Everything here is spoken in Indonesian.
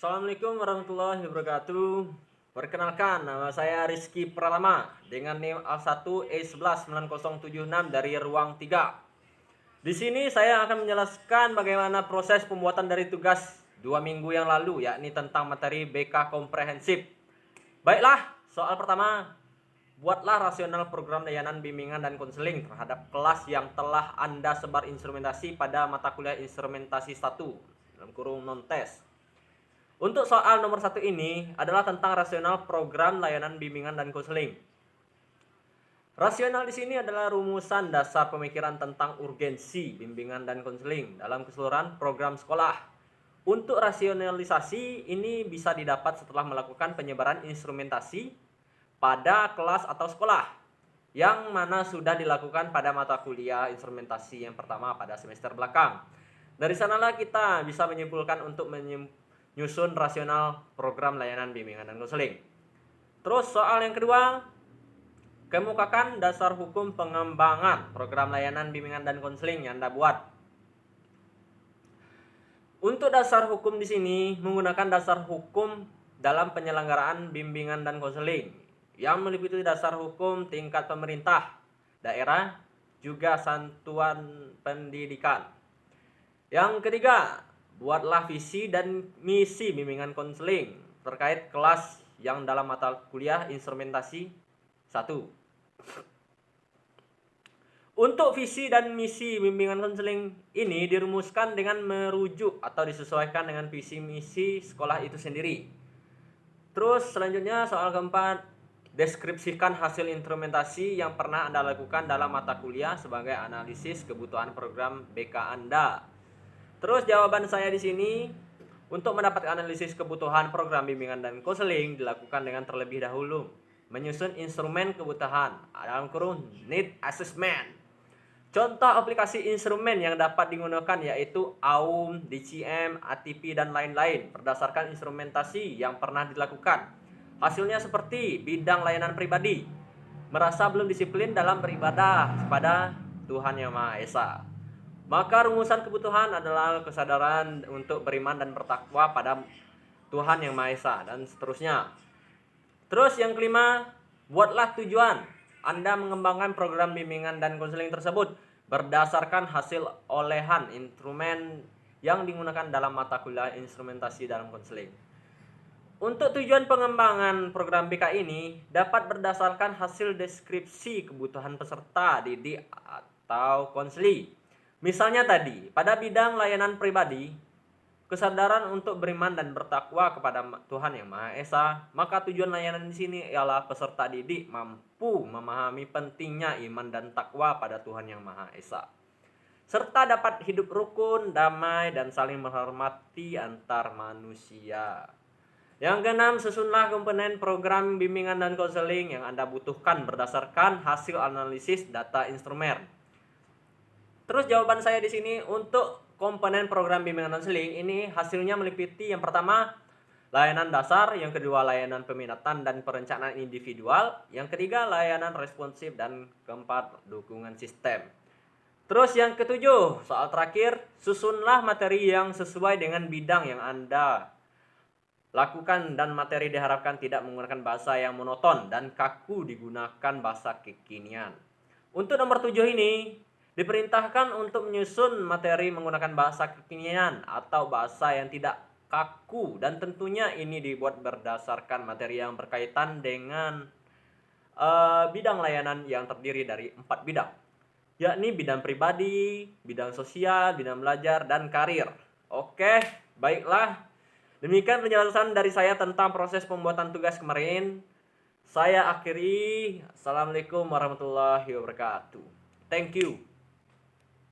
Assalamualaikum warahmatullahi wabarakatuh. Perkenalkan, nama saya Rizky Pratama dengan NIM A1E119076 dari ruang 3. Di sini saya akan menjelaskan bagaimana proses pembuatan dari tugas 2 minggu yang lalu, yakni tentang materi BK komprehensif. Baiklah, soal pertama. Buatlah rasional program layanan bimbingan dan konseling terhadap kelas yang telah Anda sebar instrumentasi pada mata kuliah instrumentasi 1 dalam kurung non-tes. Untuk soal nomor 1 ini adalah tentang rasional program layanan bimbingan dan konseling. Rasional di sini adalah rumusan dasar pemikiran tentang urgensi bimbingan dan konseling dalam keseluruhan program sekolah. Untuk rasionalisasi ini bisa didapat setelah melakukan penyebaran instrumentasi pada kelas atau sekolah, yang mana sudah dilakukan pada mata kuliah instrumentasi yang pertama pada semester belakang. Dari sanalah kita bisa menyimpulkan untuk menyusun rasional program layanan bimbingan dan konseling. Terus soal yang kedua, kemukakan dasar hukum pengembangan program layanan bimbingan dan konseling yang Anda buat. Untuk dasar hukum di sini menggunakan dasar hukum dalam penyelenggaraan bimbingan dan konseling yang meliputi dasar hukum tingkat pemerintah, daerah, juga satuan pendidikan. Yang ketiga, buatlah visi dan misi bimbingan konseling terkait kelas yang dalam mata kuliah instrumentasi 1. Untuk visi dan misi bimbingan konseling ini dirumuskan dengan merujuk atau disesuaikan dengan visi misi sekolah itu sendiri. Terus selanjutnya soal keempat, deskripsikan hasil instrumentasi yang pernah Anda lakukan dalam mata kuliah sebagai analisis kebutuhan program BK Anda. Terus jawaban saya di sini, untuk mendapatkan analisis kebutuhan program bimbingan dan konseling dilakukan dengan terlebih dahulu menyusun instrumen kebutuhan dalam kurung need assessment. Contoh aplikasi instrumen yang dapat digunakan yaitu AUM, DCM, ATP, dan lain-lain berdasarkan instrumentasi yang pernah dilakukan. Hasilnya seperti bidang layanan pribadi, merasa belum disiplin dalam beribadah kepada Tuhan Yang Maha Esa. Maka rumusan kebutuhan adalah kesadaran untuk beriman dan bertakwa pada Tuhan Yang Maha Esa, dan seterusnya. Terus yang kelima, buatlah tujuan Anda mengembangkan program bimbingan dan konseling tersebut berdasarkan hasil olehan instrumen yang digunakan dalam mata kuliah instrumentasi dalam konseling. Untuk tujuan pengembangan program BK ini dapat berdasarkan hasil deskripsi kebutuhan peserta didik atau konseli. Misalnya tadi, pada bidang layanan pribadi, kesadaran untuk beriman dan bertakwa kepada Tuhan Yang Maha Esa, maka tujuan layanan di sini ialah peserta didik mampu memahami pentingnya iman dan takwa pada Tuhan Yang Maha Esa, serta dapat hidup rukun, damai, dan saling menghormati antar manusia. Yang keenam, susunlah komponen program bimbingan dan konseling yang Anda butuhkan berdasarkan hasil analisis data instrumen. Terus jawaban saya di sini untuk komponen program bimbingan konseling ini hasilnya meliputi yang pertama layanan dasar, yang kedua layanan peminatan dan perencanaan individual, yang ketiga layanan responsif, dan keempat dukungan sistem. Terus yang ketujuh, soal terakhir, susunlah materi yang sesuai dengan bidang yang Anda lakukan dan materi diharapkan tidak menggunakan bahasa yang monoton dan kaku, digunakan bahasa kekinian. Untuk nomor 7 ini diperintahkan untuk menyusun materi menggunakan bahasa kekinian atau bahasa yang tidak kaku, dan tentunya ini dibuat berdasarkan materi yang berkaitan dengan bidang layanan yang terdiri dari 4 bidang, yakni bidang pribadi, bidang sosial, bidang belajar, dan karir. Oke, baiklah. Demikian penjelasan dari saya tentang proses pembuatan tugas kemarin. Saya akhiri. Assalamualaikum warahmatullahi wabarakatuh. Thank you.